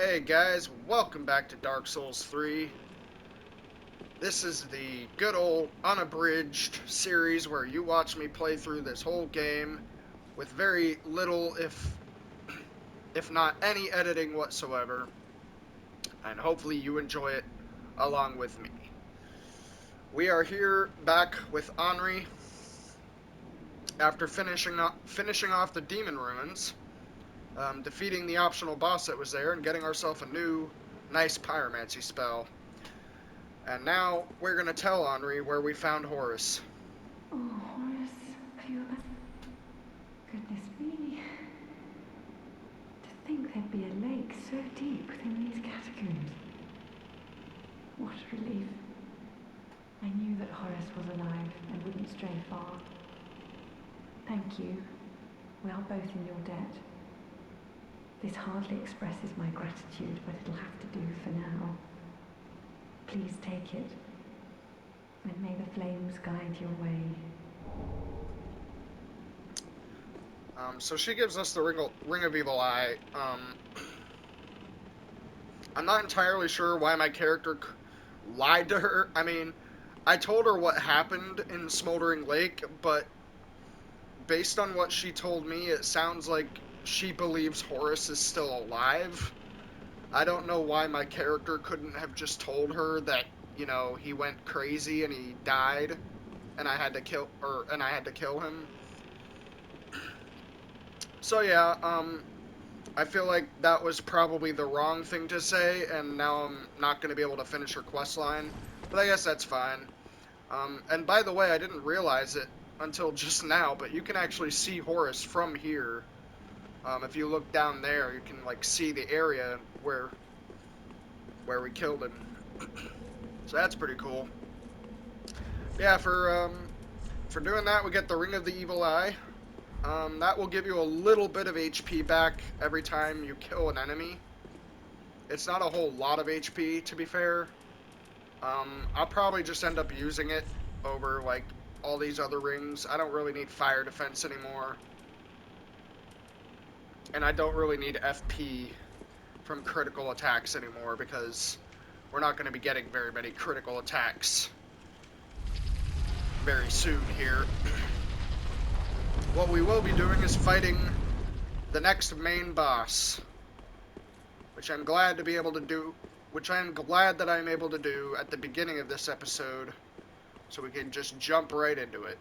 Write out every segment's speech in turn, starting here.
Hey guys, welcome back to Dark Souls 3. This is the good old unabridged series where you watch me play through this whole game with very little, if not any editing whatsoever, and hopefully you enjoy it along with me. We are here back with Henri after finishing off the Demon Ruins, defeating the optional boss that was there, and getting ourselves a new, nice pyromancy spell. And now we're going to tell Henri where we found Horus. Oh, Horus, goodness me. To think there'd be a lake so deep within these catacombs. What a relief. I knew that Horus was alive and wouldn't stray far. Thank you. We are both in your debt. This hardly expresses my gratitude, but it'll have to do for now. Please take it, and may the flames guide your way. So she gives us the Ring of Evil Eye. I'm not entirely sure why my character lied to her. I mean, I told her what happened in Smoldering Lake, but based on what she told me, it sounds like she believes Horus is still alive. I don't know why my character couldn't have just told her that, you know, he went crazy and he died, and I had to kill him. So yeah, I feel like that was probably the wrong thing to say, and now I'm not going to be able to finish her quest line, but I guess that's fine. And by the way, I didn't realize it until just now, but you can actually see Horus from here. If you look down there, you can like see the area where we killed him. So that's pretty cool. Yeah, for doing that, we get the Ring of the Evil Eye. That will give you a little bit of HP back every time you kill an enemy. It's not a whole lot of HP, to be fair. I'll probably just end up using it over like all these other rings. I don't really need fire defense anymore. And I don't really need FP from critical attacks anymore because we're not going to be getting very many critical attacks very soon here. What we will be doing is fighting the next main boss, which I'm glad to be able to do, which I am glad that I'm able to do at the beginning of this episode, so we can just jump right into it.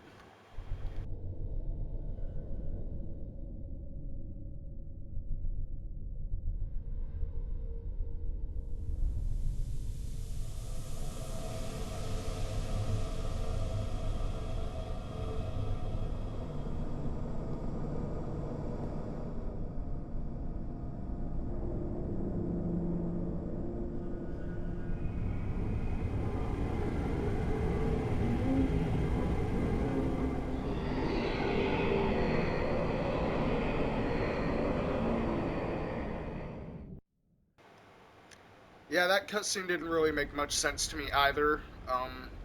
Yeah, that cutscene didn't really make much sense to me either.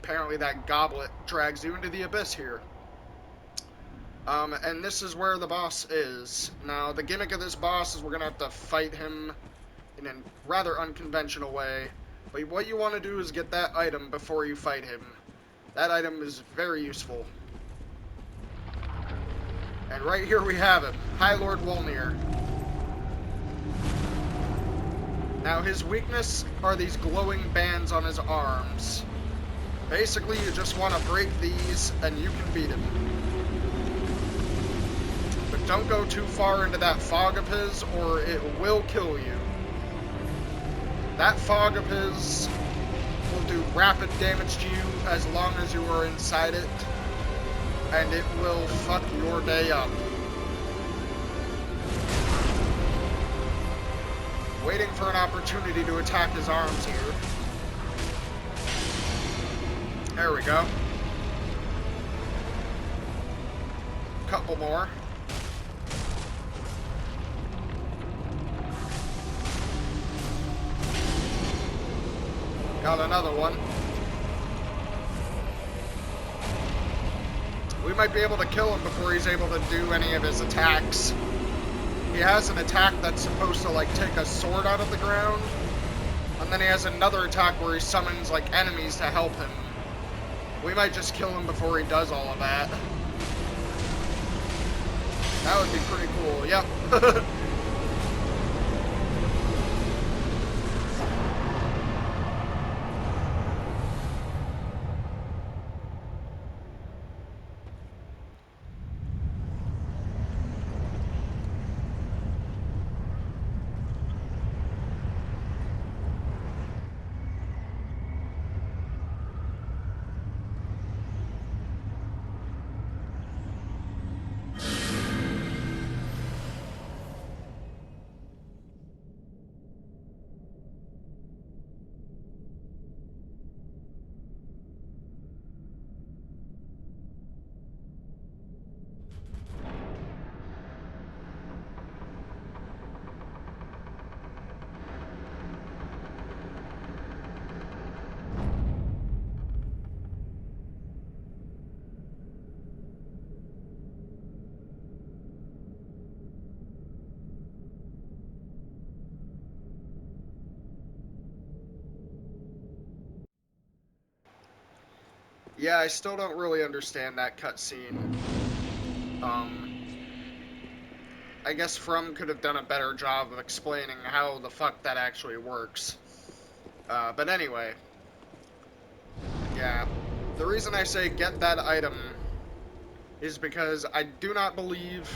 Apparently that goblet drags you into the abyss here. And this is where the boss is. Now, the gimmick of this boss is we're going to have to fight him in a rather unconventional way. But what you want to do is get that item before you fight him. That item is very useful. And right here we have him, High Lord Wolnir. Now, his weakness are these glowing bands on his arms. Basically, you just want to break these, and you can beat him. But don't go too far into that fog of his, or it will kill you. That fog of his will do rapid damage to you as long as you are inside it, and it will fuck your day up. Waiting for an opportunity to attack his arms here. There we go. Couple more. Got another one. We might be able to kill him before he's able to do any of his attacks. he has an attack that's supposed to, like, take a sword out of the ground. And then he has another attack where he summons, like, enemies to help him. We might just kill him before he does all of that. That would be pretty cool, yep. Yeah, I still don't really understand that cutscene. I guess From could have done a better job of explaining how the fuck that actually works. But anyway, yeah. The reason I say get that item is because I do not believe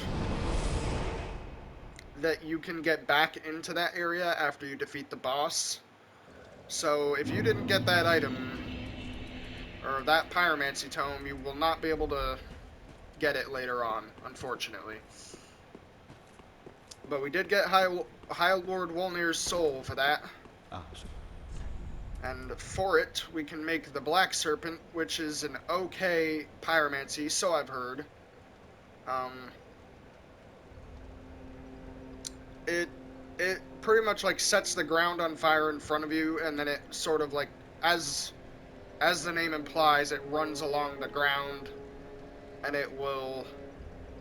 that you can get back into that area after you defeat the boss. So if you didn't get that item, or that pyromancy tome, you will not be able to get it later on, unfortunately. But we did get High Lord Wolnir's soul for that. And for it, we can make the Black Serpent, which is an okay pyromancy, so I've heard. It pretty much like sets the ground on fire in front of you, and then it sort of like, as the name implies, it runs along the ground, and it will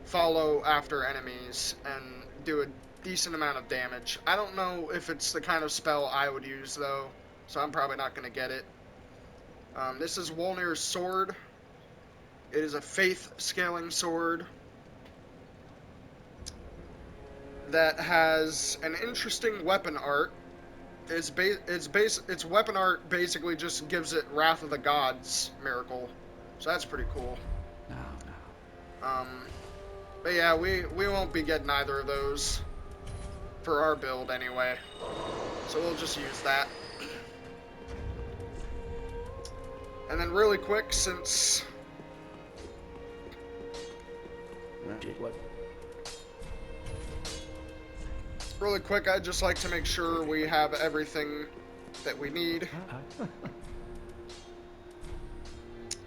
follow after enemies and do a decent amount of damage. I don't know if it's the kind of spell I would use, though, so I'm probably not going to get it. This is Wolnir's sword. It is a faith-scaling sword that has an interesting weapon art. Its weapon art basically just gives it Wrath of the Gods miracle, so that's pretty cool. But yeah, we won't be getting either of those for our build anyway, so we'll just use that. And then really quick, since I'd just like to make sure we have everything that we need.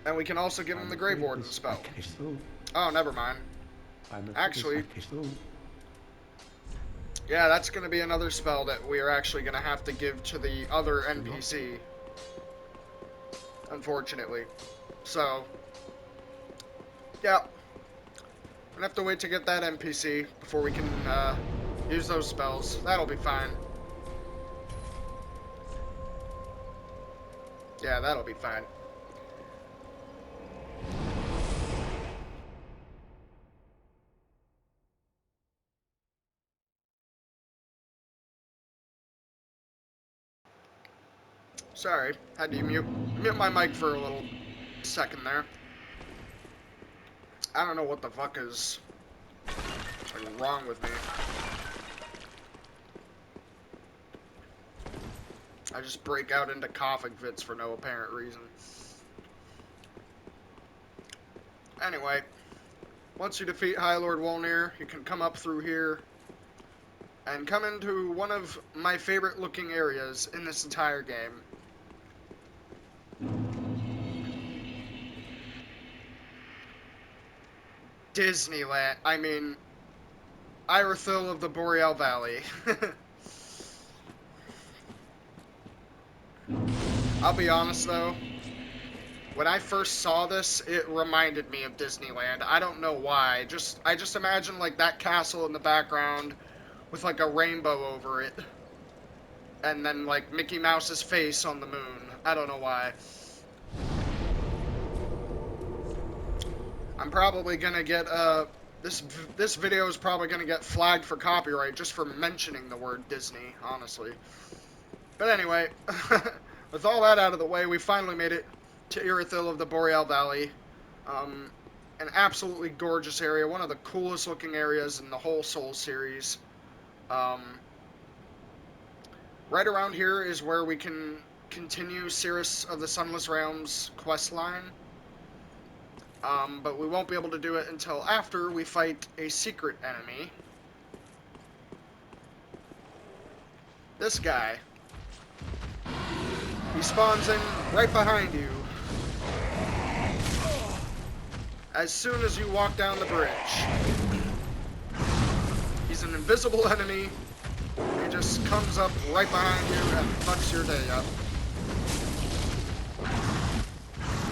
And we can also give him the Grave Warden spell. Oh, never mind. Actually, yeah, that's going to be another spell that we are actually going to have to give to the other NPC. Unfortunately. So, yeah. I'm going to have to wait to get that NPC before we can use those spells. That'll be fine. Yeah, that'll be fine. Sorry, had to mute my mic for a little second there. I don't know what the fuck is wrong with me. I just break out into coughing fits for no apparent reason. Anyway, once you defeat High Lord Wolnir, you can come up through here and come into one of my favorite looking areas in this entire game. Disneyland. I mean, Irithyll of the Boreal Valley. I'll be honest though, when I first saw this, it reminded me of Disneyland. I don't know why. I just imagine like that castle in the background with like a rainbow over it. And then like Mickey Mouse's face on the moon. I don't know why. I'm probably gonna get this video is probably gonna get flagged for copyright just for mentioning the word Disney, honestly. But anyway, with all that out of the way, we finally made it to Irithyll of the Boreal Valley. An absolutely gorgeous area, one of the coolest looking areas in the whole Soul series. Right around here is where we can continue Cirrus of the Sunless Realms quest line. But we won't be able to do it until after we fight a secret enemy. This guy. He spawns in right behind you. As soon as you walk down the bridge. He's an invisible enemy. He just comes up right behind you and fucks your day up.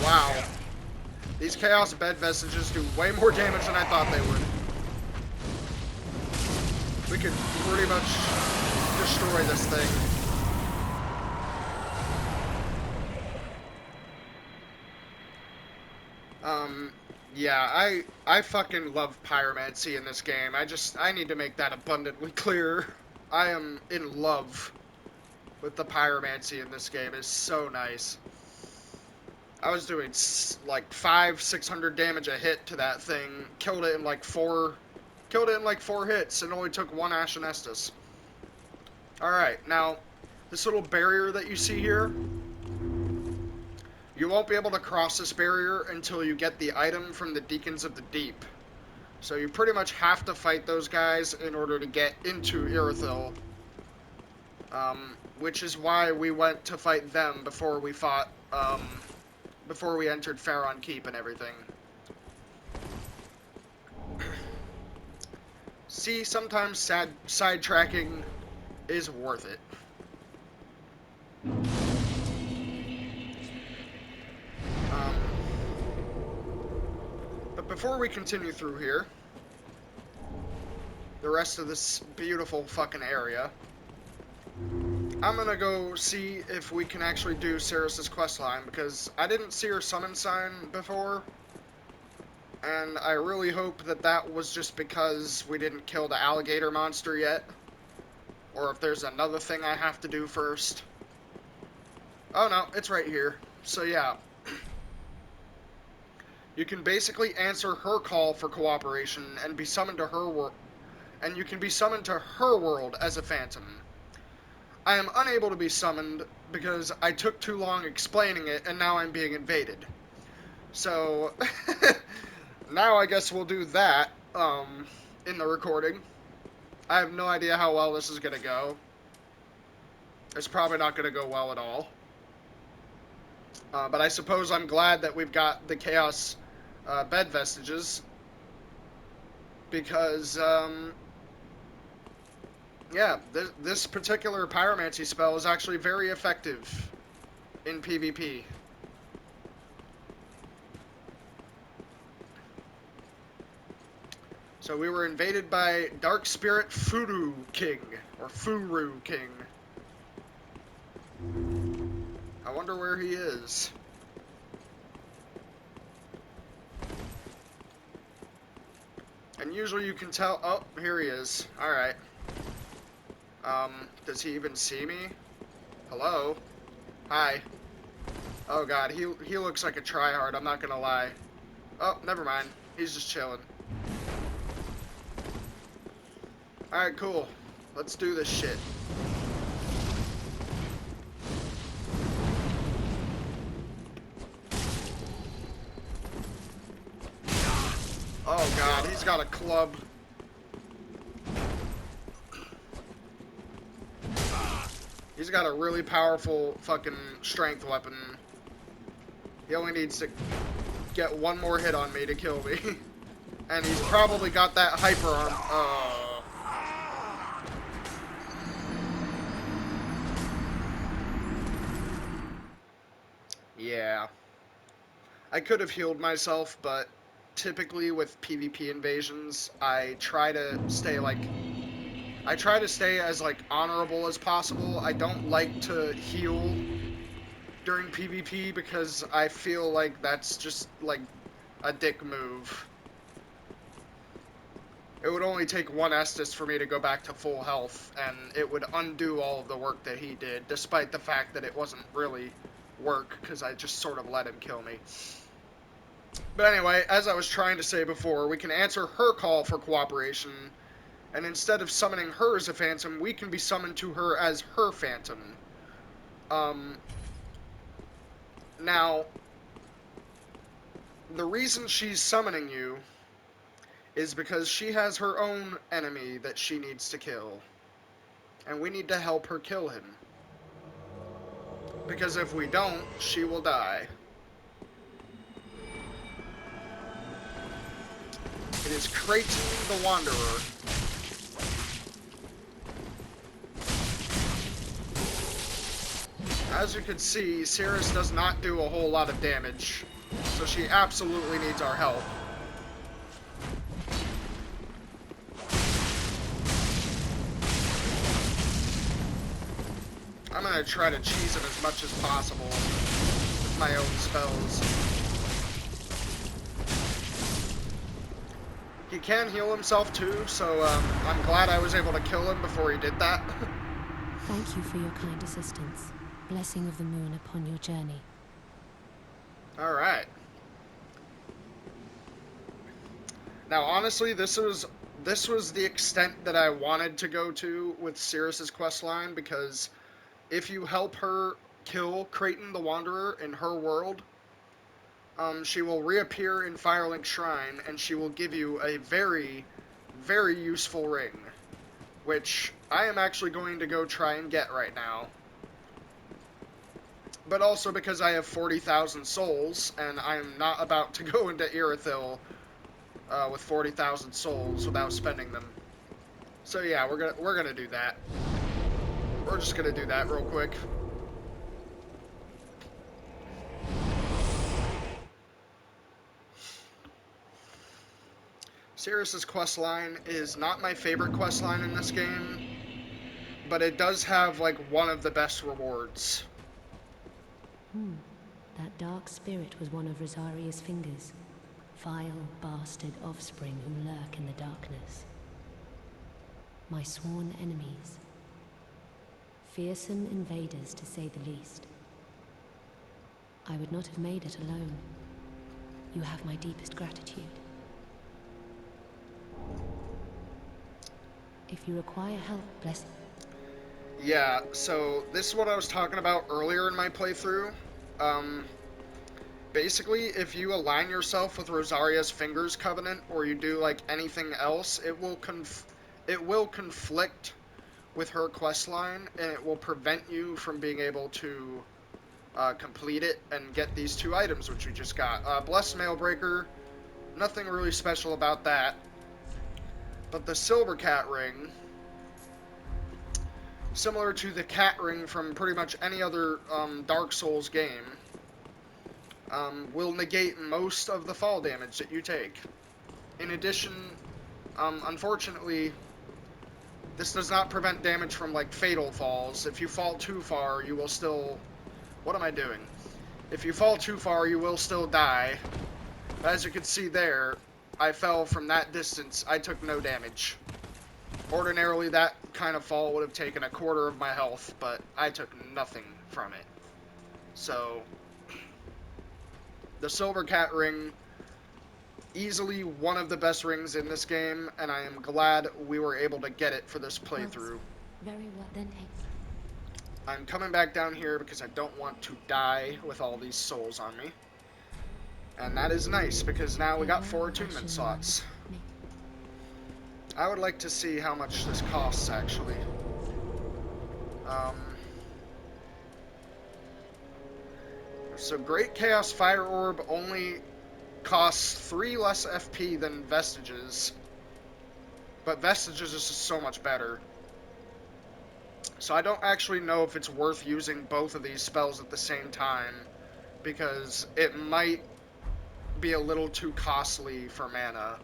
Wow. These Chaos Bed Vestiges do way more damage than I thought they would. We could pretty much destroy this thing. Yeah, I fucking love pyromancy in this game. I need to make that abundantly clear. I am in love with the pyromancy in this game. It's so nice. I was doing like 500-600 damage a hit to that thing. Killed it in like 4 hits and only took 1 Ashen Estus. Alright, now this little barrier that you see here, you won't be able to cross this barrier until you get the item from the Deacons of the Deep. So you pretty much have to fight those guys in order to get into Irithyll. Which is why we went to fight them before we fought, before we entered Pharaon Keep and everything. See, sometimes sidetracking is worth it. But before we continue through here, the rest of this beautiful fucking area, I'm gonna go see if we can actually do Cirrus's questline, because I didn't see her summon sign before, and I really hope that that was just because we didn't kill the alligator monster yet, or if there's another thing I have to do first. Oh no, it's right here. So yeah. You can basically answer her call for cooperation and be summoned to her world, and you can be summoned to her world as a phantom. I am unable to be summoned because I took too long explaining it, and now I'm being invaded. So, now I guess we'll do that, in the recording. I have no idea how well this is gonna go. It's probably not gonna go well at all. But I suppose I'm glad that we've got the Chaos Bed Vestiges, because, yeah, this particular pyromancy spell is actually very effective in PvP. So we were invaded by Dark Spirit Furu King, or Furu King. I wonder where he is. And usually you can tell... Oh, here he is. Alright. Does he even see me? Hello? Hi. Oh god, he looks like a tryhard, I'm not gonna lie. Oh, never mind. He's just chilling. Alright, cool. Let's do this shit. Oh god, he's got a club. He's got a really powerful fucking strength weapon. He only needs to get one more hit on me to kill me. And he's probably got that hyper arm. Oh. Yeah. I could have healed myself, but typically with PvP invasions, I try to stay like... I try to stay as, like, honorable as possible. I don't like to heal during PvP because I feel like that's just, like, a dick move. It would only take one Estus for me to go back to full health, and it would undo all of the work that he did, despite the fact that it wasn't really work, because I just sort of let him kill me. But anyway, as I was trying to say before, we can answer her call for cooperation, and instead of summoning her as a phantom, we can be summoned to her as her phantom. Now, the reason she's summoning you is because she has her own enemy that she needs to kill. And we need to help her kill him. Because if we don't, she will die. It is Kraton the Wanderer. As you can see, Cirrus does not do a whole lot of damage, so she absolutely needs our help. I'm gonna try to cheese him as much as possible with my own spells. He can heal himself too, so I'm glad I was able to kill him before he did that. Thank you for your kind assistance. Blessing of the moon upon your journey. Alright. Now, honestly, this was the extent that I wanted to go to with Cirrus's questline, because if you help her kill Kraton the Wanderer in her world, she will reappear in Firelink Shrine, and she will give you a very, very useful ring, which I am actually going to go try and get right now. But also because I have 40,000 souls, and I am not about to go into Irithyll with 40,000 souls without spending them. So yeah, we're gonna do that. We're just gonna do that real quick. Cirrus's questline is not my favorite questline in this game, but it does have like one of the best rewards. That dark spirit was one of Rosaria's fingers. Vile bastard offspring who lurk in the darkness. My sworn enemies. Fearsome invaders, to say the least. I would not have made it alone. You have my deepest gratitude. If you require help, bless... Yeah, so this is what I was talking about earlier in my playthrough. Basically, if you align yourself with Rosaria's Fingers Covenant, or you do like anything else, it will conflict with her questline, and it will prevent you from being able to complete it and get these two items which we just got. Blessed Mailbreaker, nothing really special about that. But the Silver Cat Ring, similar to the Cat Ring from pretty much any other Dark Souls game, will negate most of the fall damage that you take. In addition, unfortunately, this does not prevent damage from, like, fatal falls. If you fall too far, you will still... What am I doing? If you fall too far, you will still die. As you can see there, I fell from that distance. I took no damage. Ordinarily, that kind of fall would have taken a quarter of my health, but I took nothing from it. So, the Silver Cat Ring, easily one of the best rings in this game, and I am glad we were able to get it for this playthrough. Very well, then take... I'm coming back down here because I don't want to die with all these souls on me. And that is nice, because now we got 4 attunement slots. I would like to see how much this costs, actually. So Great Chaos Fire Orb only costs 3 less FP than Vestiges. But Vestiges is just so much better. So I don't actually know if it's worth using both of these spells at the same time, because it might be a little too costly for mana.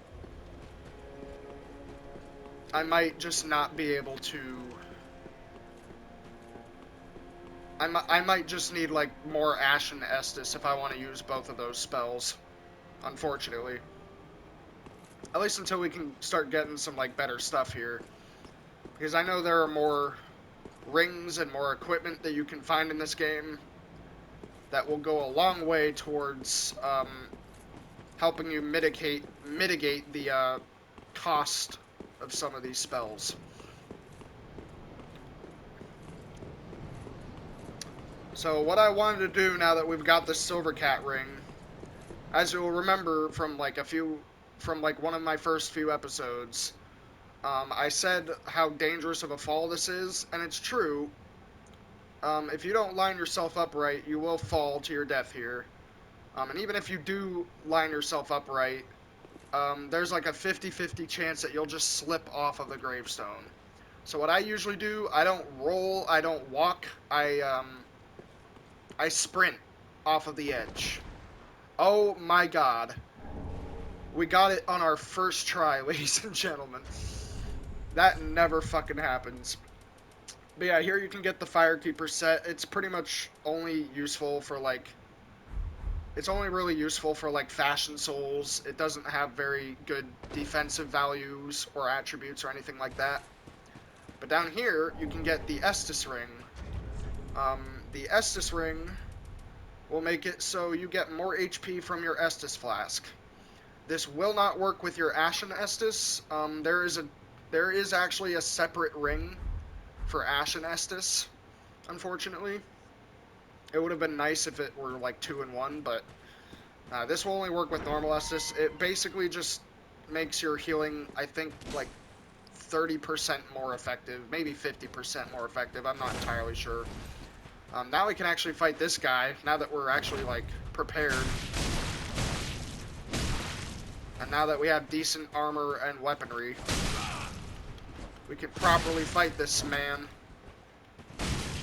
I might just not be able to... I might just need, like, more Ashen Estus if I want to use both of those spells, unfortunately. At least until we can start getting some, like, better stuff here. Because I know there are more rings and more equipment that you can find in this game that will go a long way towards helping you mitigate the cost of some of these spells. So what I wanted to do now that we've got the Silver Cat ring, as you'll remember from like one of my first few episodes, I said how dangerous of a fall this is, and it's true. If you don't line yourself up right, you will fall to your death here. And even if you do line yourself up right, there's like a 50-50 chance that you'll just slip off of the gravestone. So what I usually do, I don't roll, I don't walk, I sprint off of the edge. Oh my god. We got it on our first try, ladies and gentlemen. That never fucking happens. But yeah, here you can get the Firekeeper set. It's pretty much only useful for, like... It's only really useful for, like, Fashion Souls. It doesn't have very good defensive values or attributes or anything like that. But down here, you can get the Estus Ring. The Estus Ring will make it so you get more HP from your Estus Flask. This will not work with your Ashen Estus. There is actually a separate ring for Ashen Estus, unfortunately. It would have been nice if it were like 2-in-1, but this will only work with normal Estus. It basically just makes your healing, I think, like 30% more effective, maybe 50% more effective. I'm not entirely sure. Now we can actually fight this guy, now that we're actually, like, prepared. And now that we have decent armor and weaponry, we can properly fight this man.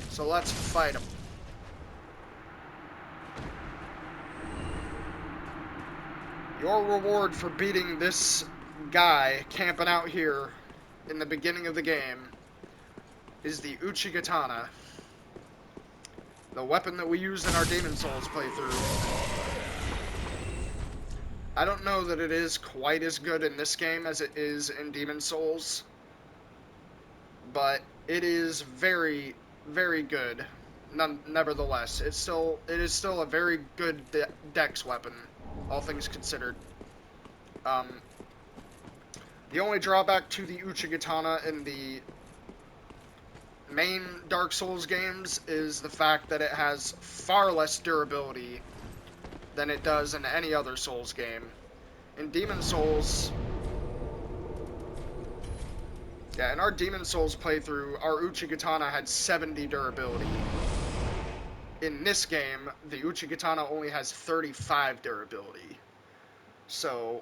So let's fight him. Your reward for beating this guy camping out here in the beginning of the game is the Uchi Katana. The weapon that we used in our Demon Souls playthrough. I don't know that it is quite as good in this game as it is in Demon Souls, but it is very, very good. Nevertheless, it is still a very good dex weapon, all things considered. The only drawback to the Uchi Katana in the main Dark Souls games is the fact that it has far less durability than it does in any other Souls game. In Demon Souls... Yeah, in our Demon Souls playthrough, our Uchi Katana had 70 durability. In this game, the Uchi Katana only has 35 durability. So,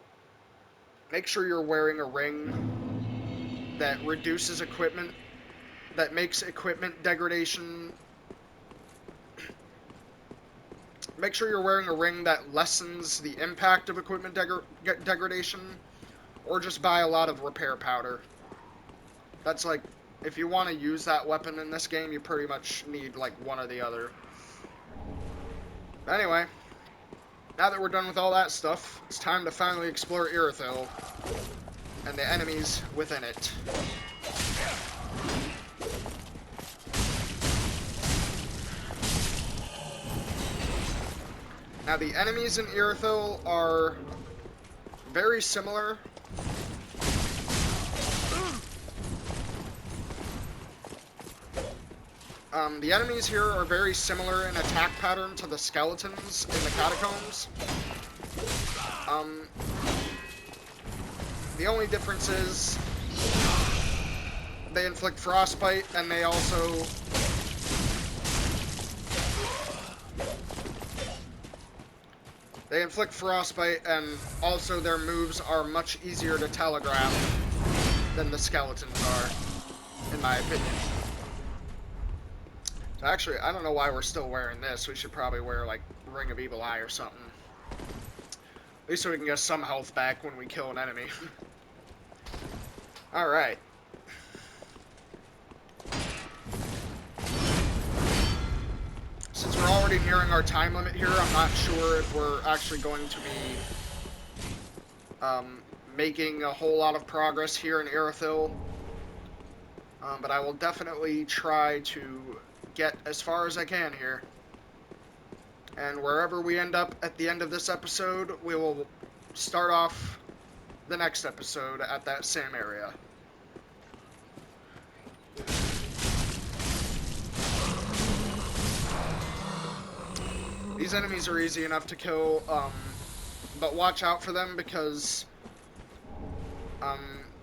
make sure you're wearing a ring that reduces equipment, that makes equipment degradation... Make sure you're wearing a ring that lessens the impact of equipment degradation, or just buy a lot of repair powder. That's like, if you want to use that weapon in this game, you pretty much need like one or the other. Anyway, now that we're done with all that stuff, it's time to finally explore Irithyll and the enemies within it. Now, the enemies in Irithyll are very similar. The enemies here are very similar in attack pattern to the skeletons in the catacombs. The only difference is they inflict frostbite, and they also... They inflict frostbite, and also their moves are much easier to telegraph than the skeletons are, in my opinion. So actually, I don't know why we're still wearing this. We should probably wear, like, Ring of Evil Eye or something. At least so we can get some health back when we kill an enemy. Alright. already nearing our time limit here. I'm not sure if we're actually going to be making a whole lot of progress here in Irithyll. But I will definitely try to get as far as I can here. And wherever we end up at the end of this episode, we will start off the next episode at that same area. These enemies are easy enough to kill, but watch out for them because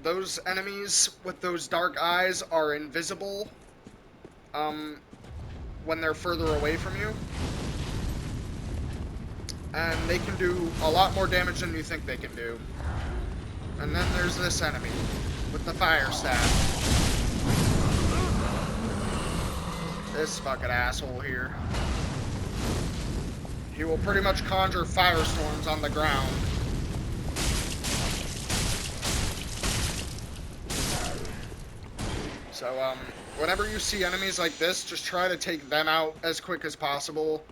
those enemies with those dark eyes are invisible when they're further away from you. And they can do a lot more damage than you think they can do. And then there's this enemy with the fire staff. This fucking asshole here. He will pretty much conjure firestorms on the ground. So, whenever you see enemies like this, just try to take them out as quick as possible.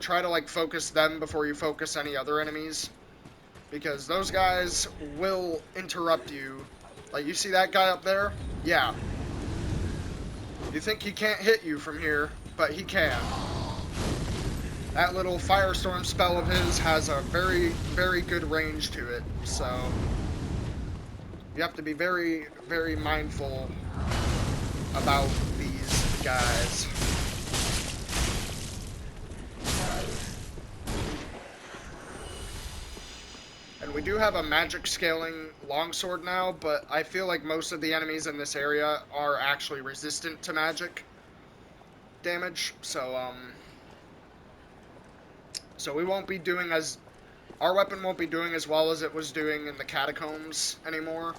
Try to, like, focus them before you focus any other enemies. Because those guys will interrupt you. Like, you see that guy up there? Yeah. You think he can't hit you from here, but he can. That little firestorm spell of his has a very, very good range to it. So, you have to be very, very mindful about these guys. And we do have a magic scaling longsword now, but I feel like most of the enemies in this area are actually resistant to magic damage, so we won't be doing as... Our weapon won't be doing as well as it was doing in the catacombs anymore.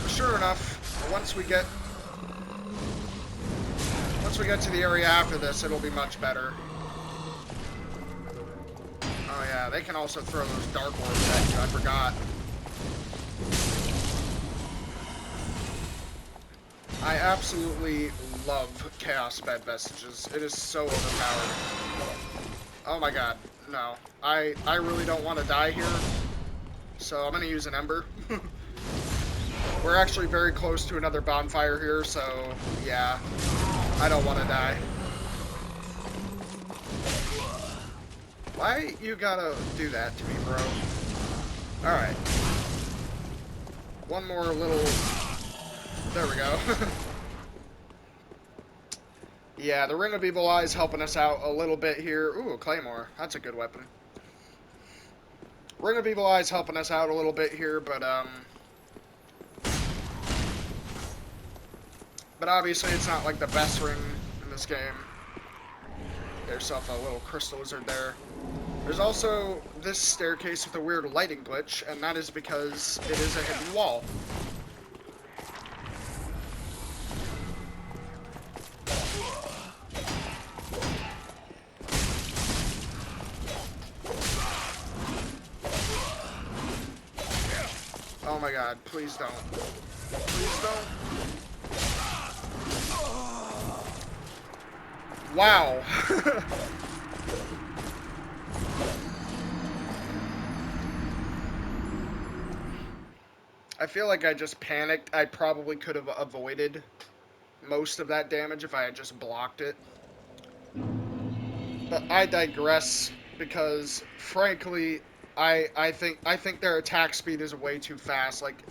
Sure enough, once we get to the area after this, it'll be much better. Oh yeah, they can also throw those dark orbs at you, I forgot. I absolutely love Chaos Bed Vestiges. It is so overpowered. Oh my god, no. I really don't want to die here, so I'm going to use an Ember. We're actually very close to another bonfire here, so yeah, I don't want to die. Why you gotta do that to me, bro? Alright. One more little... There we go. Yeah, the Ring of Evil Eyes helping us out a little bit here. Ooh, a Claymore. That's a good weapon. Ring of Evil Eyes helping us out a little bit here, but obviously it's not like the best ring in this game. Get yourself a little crystal lizard there. There's also this staircase with a weird lighting glitch, and that is because it is a hidden wall. Oh my god, please don't. Please don't. Wow. I feel like I just panicked. I probably could have avoided most of that damage if I had just blocked it. But I digress because, frankly, I think their attack speed is way too fast. Like,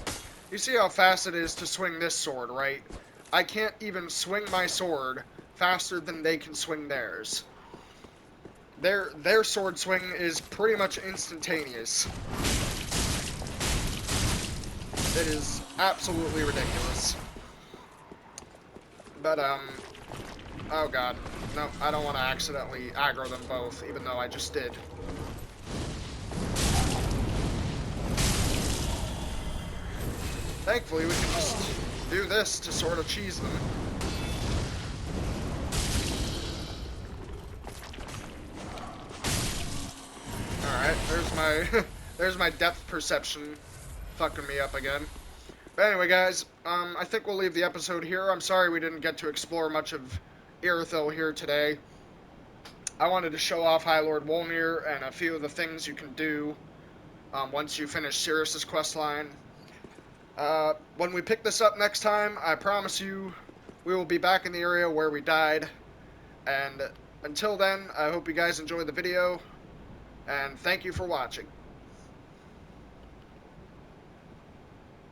you see how fast it is to swing this sword, right? I can't even swing my sword faster than they can swing theirs. Their sword swing is pretty much instantaneous. It is absolutely ridiculous. But, oh god. No, I don't want to accidentally aggro them both, even though I just did. Thankfully, we can just do this to sort of cheese them. Alright, there's my there's my depth perception fucking me up again. But anyway, guys, I think we'll leave the episode here. I'm sorry we didn't get to explore much of Irithyll here today. I wanted to show off High Lord Wolnir and a few of the things you can do once you finish Sirius's questline. When we pick this up next time, I promise you we will be back in the area where we died. And until then, I hope you guys enjoyed the video, and thank you for watching.